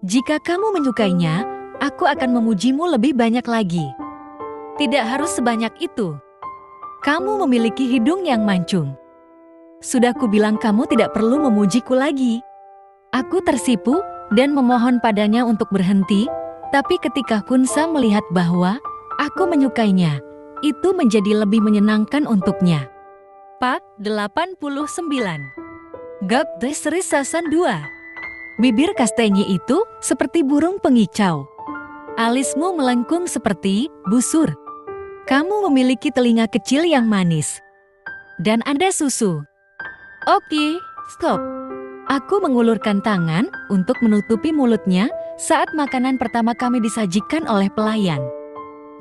Jika kamu menyukainya, aku akan memujimu lebih banyak lagi. Tidak harus sebanyak itu. Kamu memiliki hidung yang mancung. Sudah kubilang kamu tidak perlu memujiku lagi. Aku tersipu dan memohon padanya untuk berhenti, tapi ketika Kunsam melihat bahwa aku menyukainya, itu menjadi lebih menyenangkan untuknya. Pak 89. Gak Desri Sasan 2. Bibir kastenya itu seperti burung pengicau. Alismu melengkung seperti busur. Kamu memiliki telinga kecil yang manis. Dan ada susu. Oke, stop. Aku mengulurkan tangan untuk menutupi mulutnya saat makanan pertama kami disajikan oleh pelayan.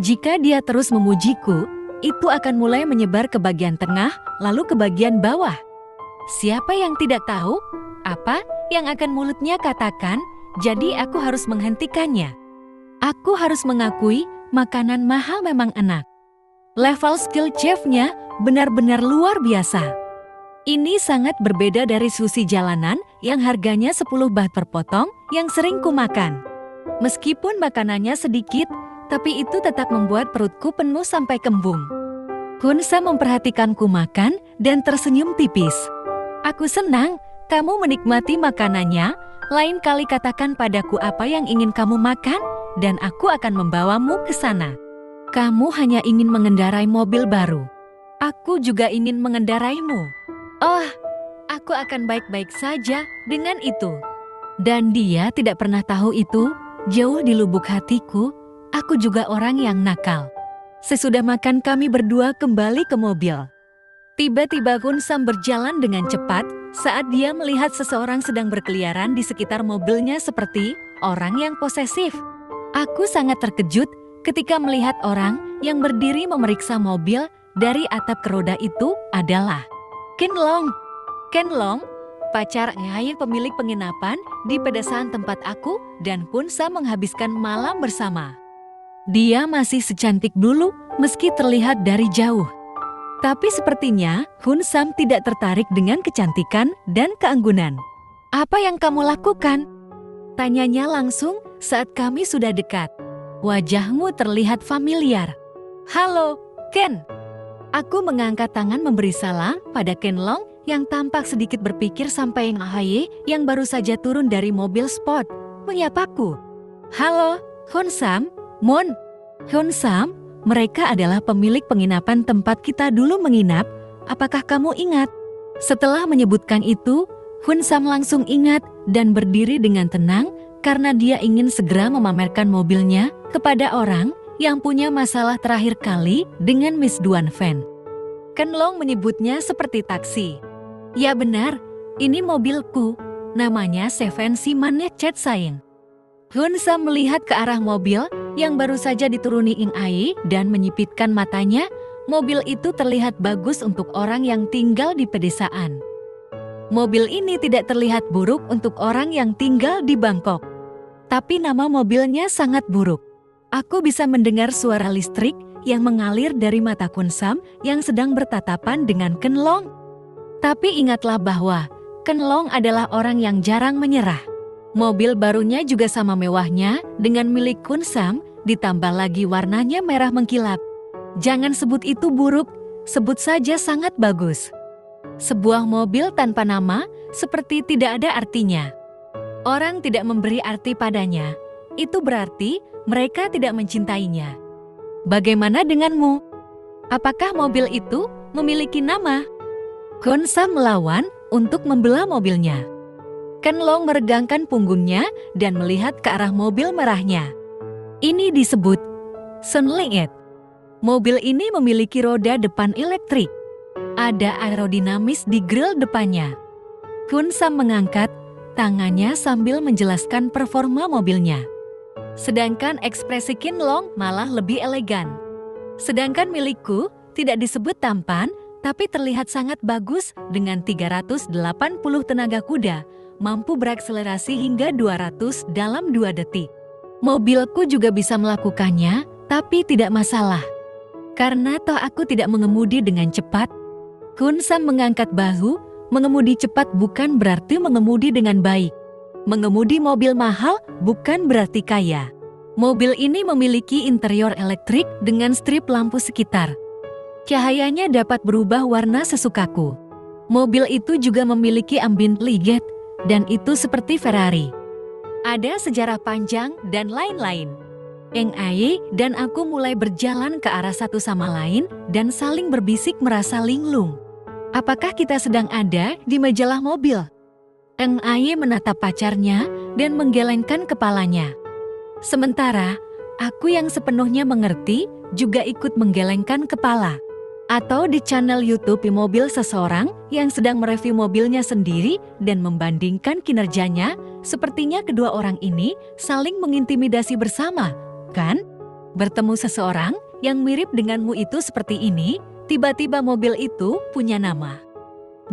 Jika dia terus memujiku, itu akan mulai menyebar ke bagian tengah, lalu ke bagian bawah. Siapa yang tidak tahu apa yang akan mulutnya katakan, jadi aku harus menghentikannya. Aku harus mengakui makanan mahal memang enak. Level skill chefnya benar-benar luar biasa. Ini sangat berbeda dari sushi jalanan yang harganya 10 baht per potong yang sering kumakan. Meskipun makanannya sedikit, tapi itu tetap membuat perutku penuh sampai kembung. Kunsam memperhatikanku makan dan tersenyum tipis. Aku senang kamu menikmati makanannya, lain kali katakan padaku apa yang ingin kamu makan dan aku akan membawamu ke sana. Kamu hanya ingin mengendarai mobil baru. Aku juga ingin mengendaraimu. Oh, aku akan baik-baik saja dengan itu. Dan dia tidak pernah tahu itu, jauh di lubuk hatiku, aku juga orang yang nakal. Sesudah makan kami berdua kembali ke mobil. Tiba-tiba Kunsam berjalan dengan cepat saat dia melihat seseorang sedang berkeliaran di sekitar mobilnya seperti orang yang posesif. Aku sangat terkejut ketika melihat orang yang berdiri memeriksa mobil dari atap ke roda itu adalah Ken Long. Ken Long, pacar Ai pemilik penginapan di pedesaan tempat aku dan Kunsam menghabiskan malam bersama. Dia masih secantik dulu meski terlihat dari jauh. Tapi sepertinya Kunsam tidak tertarik dengan kecantikan dan keanggunan. Apa yang kamu lakukan? Tanyanya langsung saat kami sudah dekat. Wajahmu terlihat familiar. Halo, Ken. Aku mengangkat tangan memberi salam pada Ken Long yang tampak sedikit berpikir sampai Ai yang baru saja turun dari mobil sport menyapaku. Halo, Kunsam, Mon. Kunsam, mereka adalah pemilik penginapan tempat kita dulu menginap. Apakah kamu ingat? Setelah menyebutkan itu, Kunsam langsung ingat dan berdiri dengan tenang karena dia ingin segera memamerkan mobilnya kepada orang yang punya masalah terakhir kali dengan Miss Duan Fan. Ken Long menyebutnya seperti taksi. Ya benar, ini mobilku. Namanya Seven Simane Chet Saing. Kunsam melihat ke arah mobil yang baru saja dituruni Ing Ai dan menyipitkan matanya. Mobil itu terlihat bagus untuk orang yang tinggal di pedesaan. Mobil ini tidak terlihat buruk untuk orang yang tinggal di Bangkok. Tapi nama mobilnya sangat buruk. Aku bisa mendengar suara listrik yang mengalir dari mata Kunsam yang sedang bertatapan dengan Ken Long. Tapi ingatlah bahwa Ken Long adalah orang yang jarang menyerah. Mobil barunya juga sama mewahnya dengan milik Kunsam, ditambah lagi warnanya merah mengkilap. Jangan sebut itu buruk, sebut saja sangat bagus. Sebuah mobil tanpa nama seperti tidak ada artinya. Orang tidak memberi arti padanya, itu berarti mereka tidak mencintainya. Bagaimana denganmu? Apakah mobil itu memiliki nama? Kunsam melawan untuk membela mobilnya. Ken Long meregangkan punggungnya dan melihat ke arah mobil merahnya. Ini disebut Sunlight. Mobil ini memiliki roda depan elektrik. Ada aerodinamis di grill depannya. Kunsam mengangkat tangannya sambil menjelaskan performa mobilnya. Sedangkan ekspresi Ken Long malah lebih elegan. Sedangkan milikku tidak disebut tampan, tapi terlihat sangat bagus dengan 380 tenaga kuda, mampu berakselerasi hingga 200 dalam 2 detik. Mobilku juga bisa melakukannya, tapi tidak masalah. Karena toh aku tidak mengemudi dengan cepat. Kunsam mengangkat bahu, mengemudi cepat bukan berarti mengemudi dengan baik. Mengemudi mobil mahal bukan berarti kaya. Mobil ini memiliki interior elektrik dengan strip lampu sekitar. Cahayanya dapat berubah warna sesukaku. Mobil itu juga memiliki ambient light, dan itu seperti Ferrari. Ada sejarah panjang dan lain-lain. Eng Aye dan aku mulai berjalan ke arah satu sama lain dan saling berbisik merasa linglung. Apakah kita sedang ada di majalah mobil? Eng Aye menatap pacarnya dan menggelengkan kepalanya. Sementara, aku yang sepenuhnya mengerti juga ikut menggelengkan kepala. Atau di channel YouTube mobil seseorang yang sedang mereview mobilnya sendiri dan membandingkan kinerjanya, sepertinya kedua orang ini saling mengintimidasi bersama, kan? Bertemu seseorang yang mirip denganmu itu seperti ini, tiba-tiba mobil itu punya nama.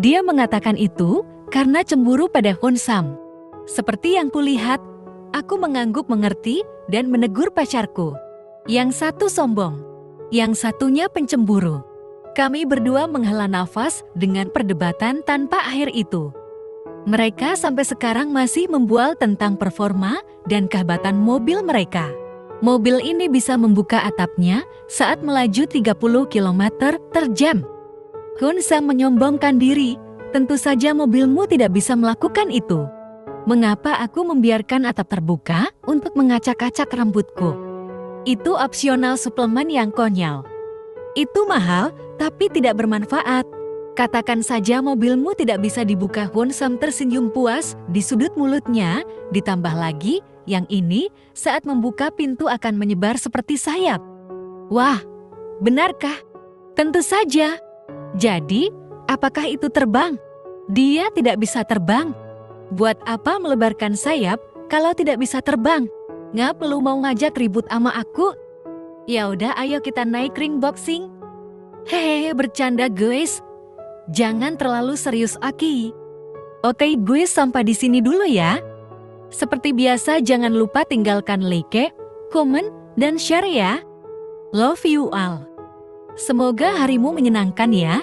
Dia mengatakan itu karena cemburu pada Honsam. Seperti yang kulihat, aku mengangguk mengerti dan menegur pacarku. Yang satu sombong, yang satunya pencemburu. Kami berdua menghela nafas dengan perdebatan tanpa akhir itu. Mereka sampai sekarang masih membual tentang performa dan kehebatan mobil mereka. Mobil ini bisa membuka atapnya saat melaju 30 km per jam. Honsam menyombongkan diri, tentu saja mobilmu tidak bisa melakukan itu. Mengapa aku membiarkan atap terbuka untuk mengacak-acak rambutku? Itu opsional suplemen yang konyol. Itu mahal, tapi tidak bermanfaat. Katakan saja mobilmu tidak bisa dibuka. Honsam tersenyum puas di sudut mulutnya, ditambah lagi, yang ini saat membuka pintu akan menyebar seperti sayap. Wah, benarkah? Tentu saja. Jadi, apakah itu terbang? Dia tidak bisa terbang. Buat apa melebarkan sayap kalau tidak bisa terbang? Nggak perlu mau ngajak ribut sama aku. Ya udah, ayo kita naik ring boxing. Hehehe, bercanda guys. Jangan terlalu serius, Aki. Oke guys, sampai di sini dulu ya. Seperti biasa, jangan lupa tinggalkan like, komen, dan share ya. Love you all. Semoga harimu menyenangkan ya.